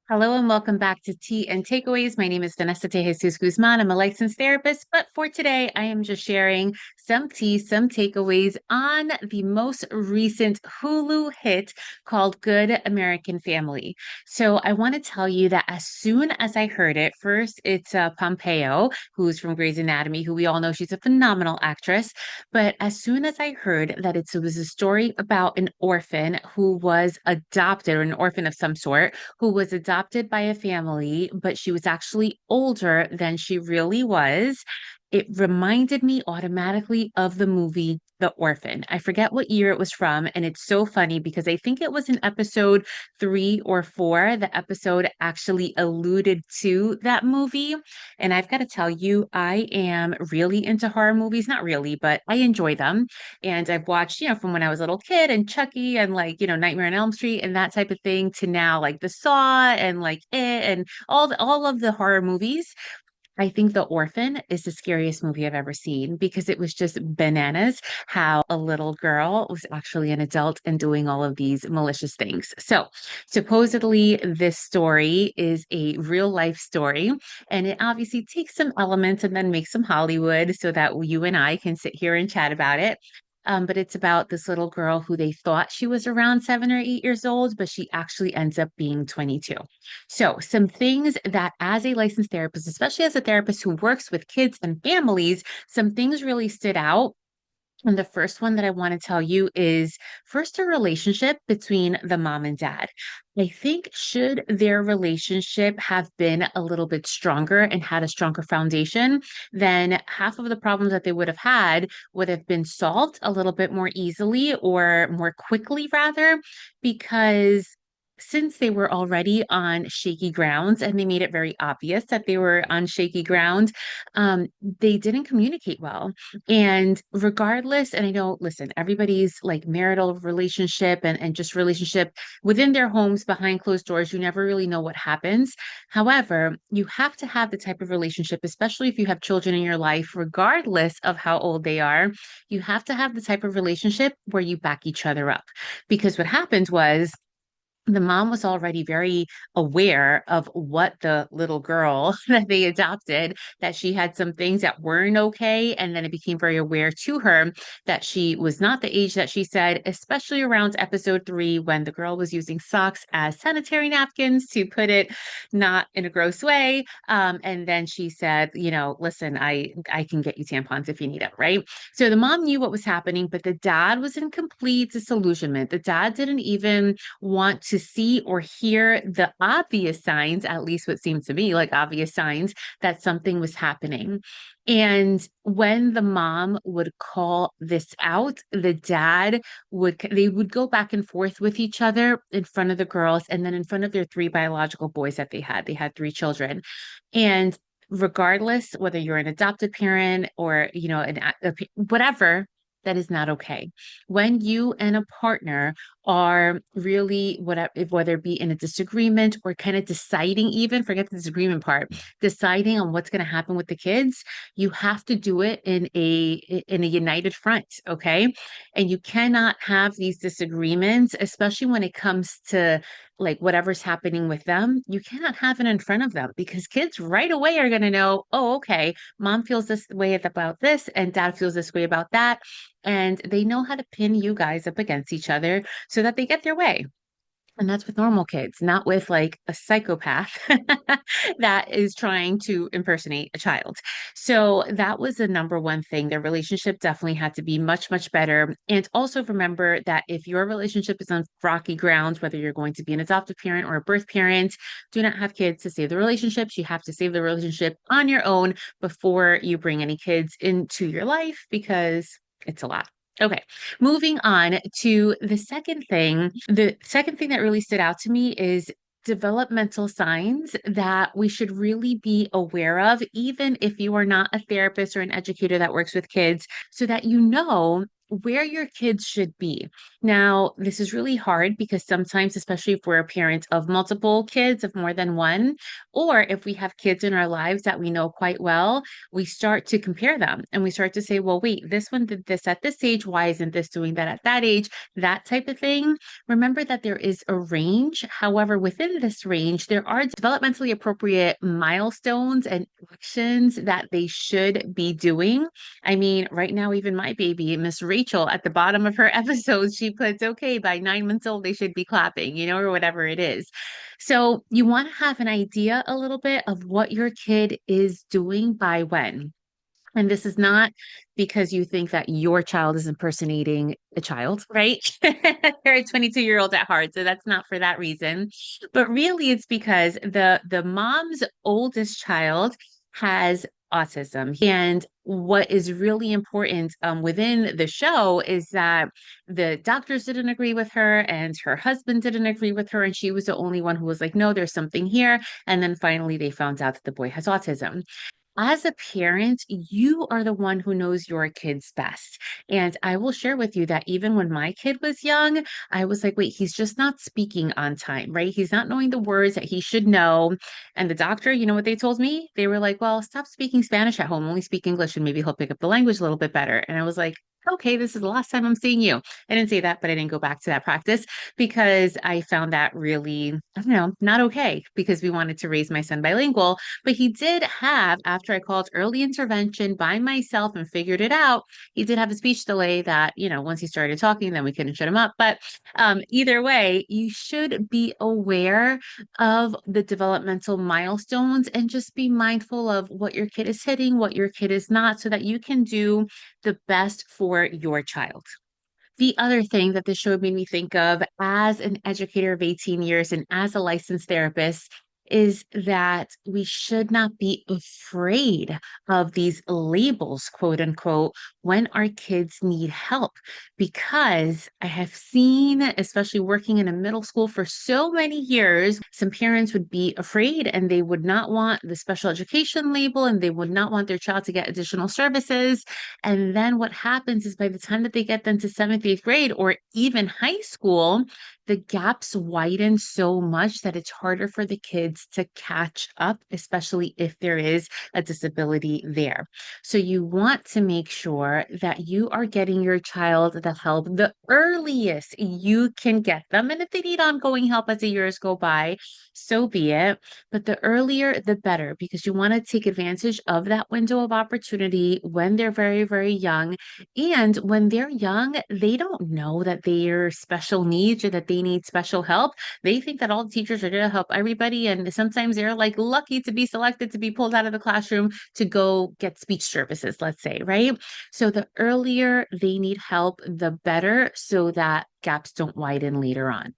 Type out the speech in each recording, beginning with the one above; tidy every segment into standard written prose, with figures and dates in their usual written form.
Hello and welcome back to Tea and Takeaways. My name is Vanessa Jesus Guzman. I'm a licensed therapist, but for today, I am just sharing some tea, some takeaways on the most recent Hulu hit called Good American Family. So I want to tell you that as soon as I heard it, first it's Pompeo, who's from Grey's Anatomy, who we all know she's a phenomenal actress. But as soon as I heard that it was a story about an orphan who was adopted, or an orphan of some sort who was adopted by a family, but she was actually older than she really was. It reminded me automatically of the movie The Orphan. I forget what year it was from, and it's so funny because I think it was in episode 3 or 4. The episode actually alluded to that movie. And I've got to tell you, I am really into horror movies. Not really, but I enjoy them. And I've watched, from when I was a little kid and Chucky and Nightmare on Elm Street and that type of thing to now like The Saw and like It and all of the horror movies. I think The Orphan is the scariest movie I've ever seen because it was just bananas how a little girl was actually an adult and doing all of these malicious things. So, supposedly, this story is a real life story, and it obviously takes some elements and then makes some Hollywood so that you and I can sit here and chat about it. But it's about this little girl who they thought she was around 7 or 8 years old, but she actually ends up being 22. So, some things that, as a licensed therapist, especially as a therapist who works with kids and families, some things really stood out. And the first one that I want to tell you is first a relationship between the mom and dad. I think should their relationship have been a little bit stronger and had a stronger foundation, then half of the problems that they would have had would have been solved a little bit more easily or more quickly, rather, because since they were already on shaky grounds and they made it very obvious that they were on shaky ground, they didn't communicate well. And regardless, and I know, listen, everybody's like marital relationship and just relationship within their homes behind closed doors, you never really know what happens. However, you have to have the type of relationship, especially if you have children in your life, regardless of how old they are, you have to have the type of relationship where you back each other up. Because what happened was, the mom was already very aware of what the little girl that they adopted, that she had some things that weren't okay. And then it became very aware to her that she was not the age that she said, especially around episode 3, when the girl was using socks as sanitary napkins, to put it not in a gross way. And then she said, listen, I can get you tampons if you need it, right? So the mom knew what was happening, but the dad was in complete disillusionment. The dad didn't even want to see or hear the obvious signs, at least what seemed to me like obvious signs that something was happening. And when the mom would call this out, they would go back and forth with each other in front of the girls and then in front of their 3 biological boys that they had. They had 3 children. And regardless whether you're an adopted parent or whatever, that is not okay. When you and a partner are really whether it be in a disagreement or kind of deciding, even forget the disagreement part, deciding on what's going to happen with the kids, you have to do it in a united front, okay? And you cannot have these disagreements, especially when it comes to like whatever's happening with them. You cannot have it in front of them because kids right away are going to know, oh, okay, mom feels this way about this and dad feels this way about that. And they know how to pin you guys up against each other so that they get their way. And that's with normal kids, not with like a psychopath that is trying to impersonate a child. So that was the number one thing. Their relationship definitely had to be much, much better. And also remember that if your relationship is on rocky ground, whether you're going to be an adoptive parent or a birth parent, do not have kids to save the relationships. You have to save the relationship on your own before you bring any kids into your life because it's a lot. Okay, moving on to the second thing. The second thing that really stood out to me is developmental signs that we should really be aware of, even if you are not a therapist or an educator that works with kids, so that you know where your kids should be. Now, this is really hard because sometimes, especially if we're a parent of multiple kids, of more than one, or if we have kids in our lives that we know quite well, we start to compare them and we start to say, well, wait, this one did this at this age. Why isn't this doing that at that age? That type of thing. Remember that there is a range. However, within this range, there are developmentally appropriate milestones and actions that they should be doing. I mean, right now, even my baby, Miss Rachel, at the bottom of her episodes, she puts, okay, by 9 months old, they should be clapping, or whatever it is. So you want to have an idea a little bit of what your kid is doing by when. And this is not because you think that your child is impersonating a child, right? They're a 22-year-old at heart, so that's not for that reason. But really it's because the mom's oldest child has autism. And what is really important within the show is that the doctors didn't agree with her and her husband didn't agree with her. And she was the only one who was like, no, there's something here. And then finally they found out that the boy has autism. As a parent, you are the one who knows your kids best. And I will share with you that even when my kid was young, I was like, wait, he's just not speaking on time, right? He's not knowing the words that he should know. And the doctor, you know what they told me? They were like, well, stop speaking Spanish at home, only speak English, and maybe he'll pick up the language a little bit better. And I was like, okay, this is the last time I'm seeing you. I didn't say that, but I didn't go back to that practice because I found that really, I don't know, not okay because we wanted to raise my son bilingual. But he did have, after I called early intervention by myself and figured it out, he did have a speech delay that, once he started talking, then we couldn't shut him up. But either way, you should be aware of the developmental milestones and just be mindful of what your kid is hitting, what your kid is not, so that you can do the best for your child. The other thing that the show made me think of as an educator of 18 years and as a licensed therapist is that we should not be afraid of these labels, quote unquote, when our kids need help. Because I have seen, especially working in a middle school for so many years, some parents would be afraid and they would not want the special education label and they would not want their child to get additional services. And then what happens is by the time that they get them to seventh, eighth grade, or even high school, the gaps widen so much that it's harder for the kids to catch up, especially if there is a disability there. So you want to make sure that you are getting your child the help the earliest you can get them. And if they need ongoing help as the years go by, so be it. But the earlier, the better, because you want to take advantage of that window of opportunity when they're very, very young. And when they're young, they don't know that they're special needs or that they need special help. They think that all the teachers are going to help everybody. And sometimes they're like lucky to be selected to be pulled out of the classroom to go get speech services, let's say, right? So the earlier they need help, the better, so that gaps don't widen later on.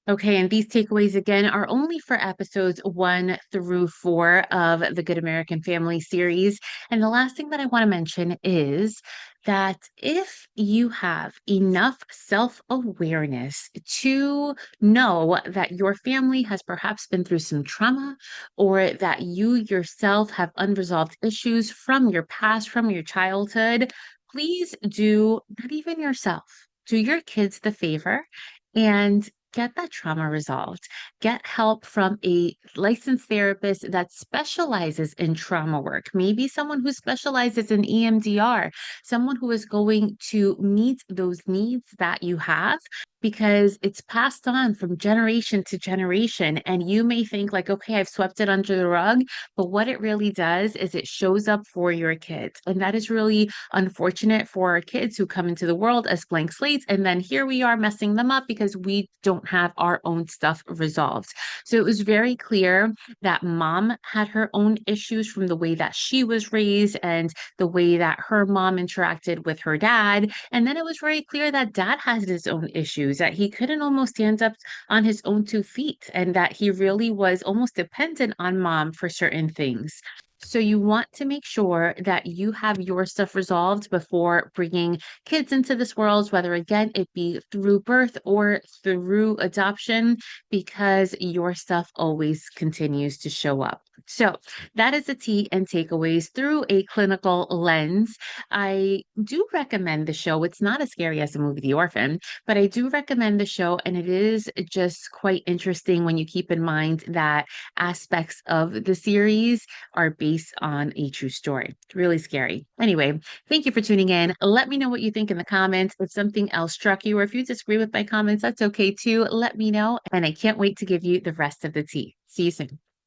Okay, and these takeaways again are only for episodes 1 through 4 of the Good American Family series. And the last thing that I want to mention is that if you have enough self-awareness to know that your family has perhaps been through some trauma, or that you yourself have unresolved issues from your past, from your childhood, please do not even yourself. Do your kids the favor and get that trauma resolved. Get help from a licensed therapist that specializes in trauma work. Maybe someone who specializes in EMDR, someone who is going to meet those needs that you have, because it's passed on from generation to generation. And you may think like, okay, I've swept it under the rug, but what it really does is it shows up for your kids. And that is really unfortunate for our kids who come into the world as blank slates. And then here we are messing them up because we don't have our own stuff resolved. So it was very clear that mom had her own issues from the way that she was raised and the way that her mom interacted with her dad. And then it was very clear that dad has his own issues, that he couldn't almost stand up on his own 2 feet, and that he really was almost dependent on mom for certain things. So you want to make sure that you have your stuff resolved before bringing kids into this world, whether again, it be through birth or through adoption, because your stuff always continues to show up. So that is the tea and takeaways through a clinical lens. I do recommend the show. It's not as scary as the movie The Orphan, but I do recommend the show. And it is just quite interesting when you keep in mind that aspects of the series are based on a true story. It's really scary. Anyway, thank you for tuning in. Let me know what you think in the comments. If something else struck you, or if you disagree with my comments, that's okay too. Let me know. And I can't wait to give you the rest of the tea. See you soon.